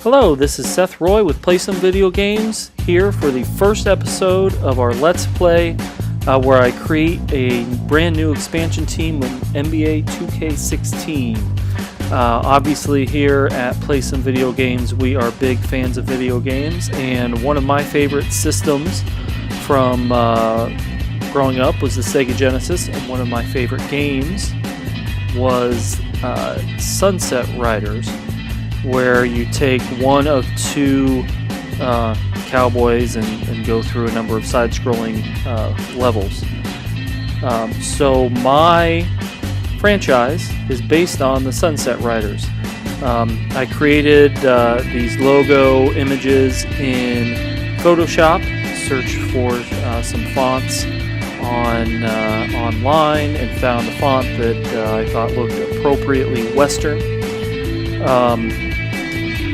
Hello, this is Seth Roy with Play Some Video Games, here for the first episode of our Let's Play, where I create a brand new expansion team with NBA 2K16. Obviously here at Play Some Video Games, we are big fans of video games, and one of my favorite systems from growing up was the Sega Genesis, and one of my favorite games was Sunset Riders, where you take one of two cowboys and go through a number of side-scrolling levels. So my franchise is based on the Sunset Riders. I created these logo images in Photoshop, searched for some fonts online, and found a font that I thought looked appropriately Western.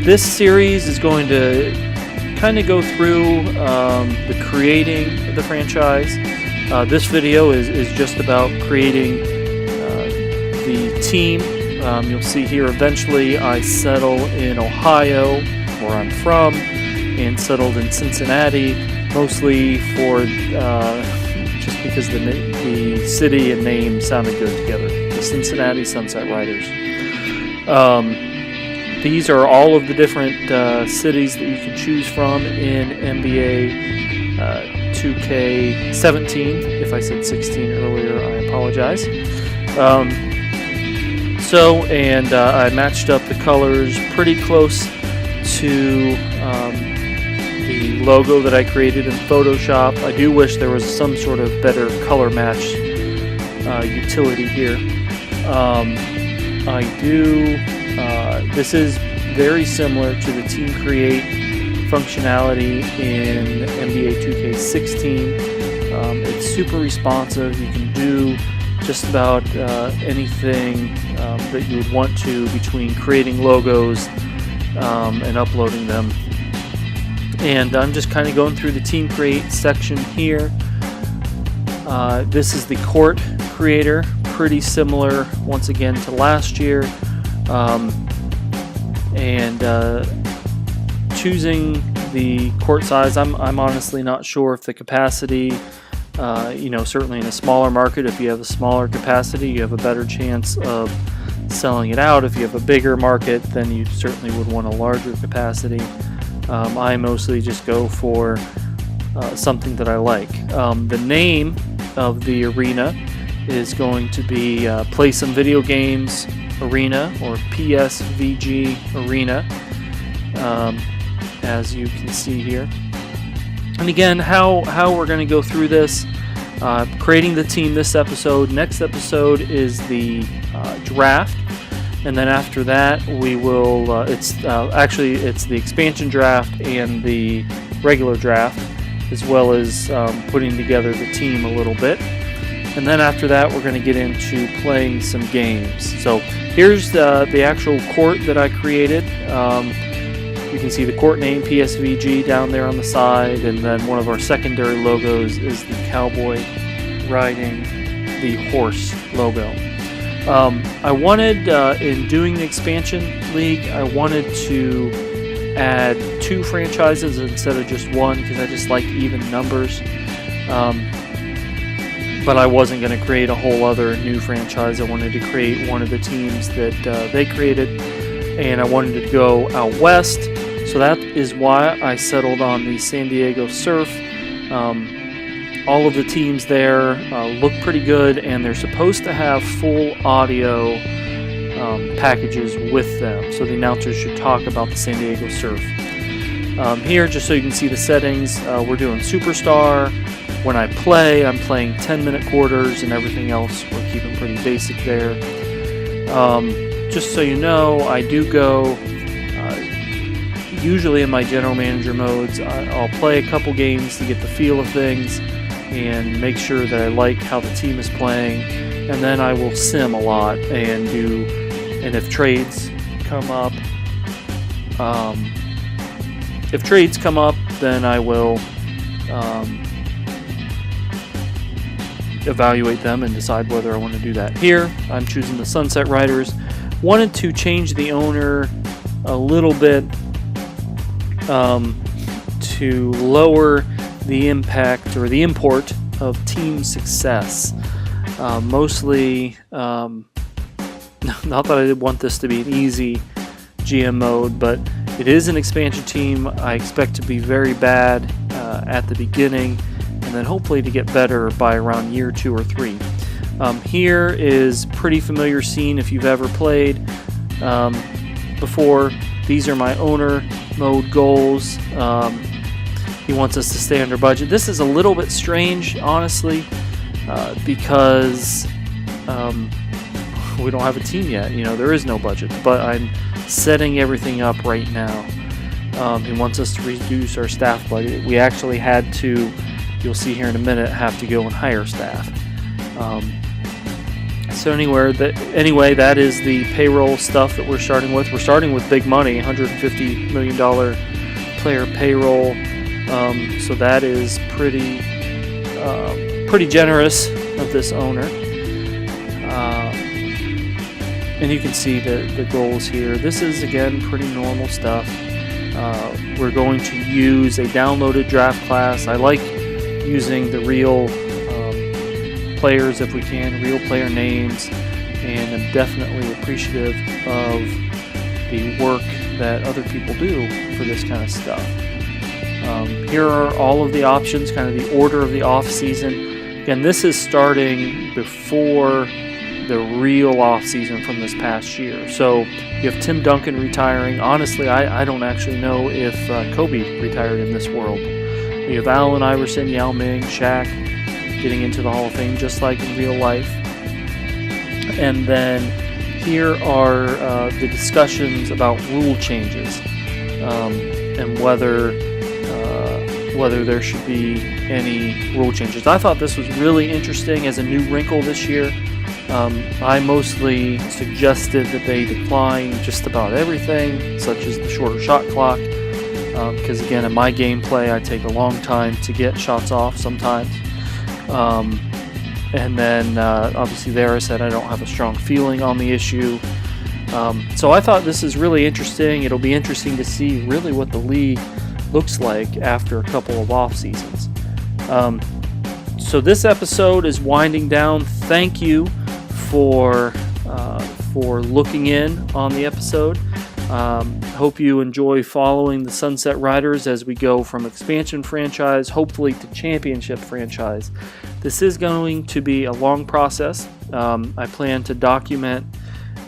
This series is going to kind of go through the creating the franchise. This video is just about creating the team. You'll see here eventually I settle in Ohio, where I'm from, and settled in Cincinnati, mostly for just because the city and name sounded good together. The Cincinnati Sunset Riders. These are all of the different cities that you can choose from in NBA 2K17. If I said 16 earlier, I apologize. I matched up the colors pretty close to the logo that I created in Photoshop. I do wish there was some sort of better color match utility here. This is very similar to the Team Create functionality in NBA 2K16. It's super responsive. You can do just about anything that you would want to between creating logos and uploading them. And I'm just kind of going through the Team Create section here. This is the court creator, pretty similar once again to last year. Choosing the court size, I'm honestly not sure if the capacity, certainly in a smaller market, if you have a smaller capacity, you have a better chance of selling it out. If you have a bigger market, then you certainly would want a larger capacity. I mostly just go for something that I like. The name of the arena is going to be Play Some Video Games Arena, or PSVG Arena, as you can see here. And again, how we're going to go through this, creating the team this episode. Next episode is the draft, and then after that we will it's the expansion draft and the regular draft, as well as putting together the team a little bit. And then after that we're going to get into playing some games. So here's the actual court that I created. You can see the court name PSVG down there on the side, and then one of our secondary logos is the cowboy riding the horse logo. I wanted, in doing the expansion league, I wanted to add 2 franchises instead of just one, because I just like even numbers. But I wasn't going to create a whole other new franchise. I wanted to create one of the teams that they created, and I wanted to go out west. So that is why I settled on the San Diego Surf. All of the teams there look pretty good, and they're supposed to have full audio packages with them. So the announcers should talk about the San Diego Surf. Here, just so you can see the settings, we're doing Superstar. When I play, I'm playing 10-minute quarters, and everything else we're keeping pretty basic there. Just so you know, I do go, usually in my general manager modes, I'll play a couple games to get the feel of things and make sure that I like how the team is playing, and then I will sim a lot and if trades come up, then I will evaluate them and decide whether I want to do that. Here, I'm choosing the Sunset Riders. Wanted to change the owner a little bit to lower the impact or the import of team success. Mostly, not that I want this to be an easy GM mode, but it is an expansion team. I expect to be very bad at the beginning, and then hopefully to get better by around year 2 or 3. Here is pretty familiar scene if you've ever played before. These are my owner mode goals. He wants us to stay under budget. This is a little bit strange, honestly, because we don't have a team yet. There is no budget, but I'm setting everything up right now. He wants us to reduce our staff budget. We actually had to, you'll see here in a minute, have to go and hire staff. So anyway, that is the payroll stuff that we're starting with. We're starting with big money, $150 million player payroll. So that is pretty generous of this owner. And you can see the goals here. This is, again, pretty normal stuff. We're going to use a downloaded draft class. I like using the real players if we can, real player names, and I'm definitely appreciative of the work that other people do for this kind of stuff. Here are all of the options, kind of the order of the off-season. Again, this is starting before the real off-season from this past year. So you have Tim Duncan retiring. Honestly, I don't actually know if Kobe retired in this world. You have Allen Iverson, Yao Ming, Shaq getting into the Hall of Fame just like in real life. And then here are the discussions about rule changes and whether there should be any rule changes. I thought this was really interesting as a new wrinkle this year. I mostly suggested that they decline just about everything, such as the shorter shot clock, because again, in my gameplay, I take a long time to get shots off sometimes. And then obviously there I said I don't have a strong feeling on the issue. So I thought this is really interesting. It'll be interesting to see really what the league looks like after a couple of off seasons. So this episode is winding down. Thank you for looking in on the episode. Hope you enjoy following the Sunset Riders as we go from expansion franchise, hopefully to championship franchise. This is going to be a long process. I plan to document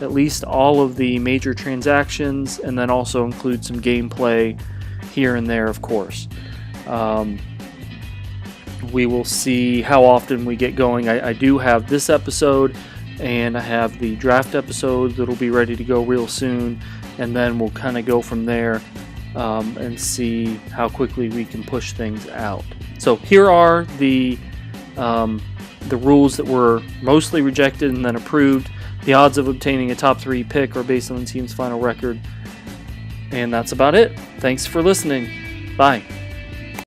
at least all of the major transactions and then also include some gameplay here and there, of course. We will see how often we get going. I do have this episode, and I have the draft episode that'll be ready to go real soon, and then we'll kind of go from there and see how quickly we can push things out. So here are the rules that were mostly rejected and then approved. The odds of obtaining a top 3 pick are based on the team's final record. And that's about it. Thanks for listening. Bye.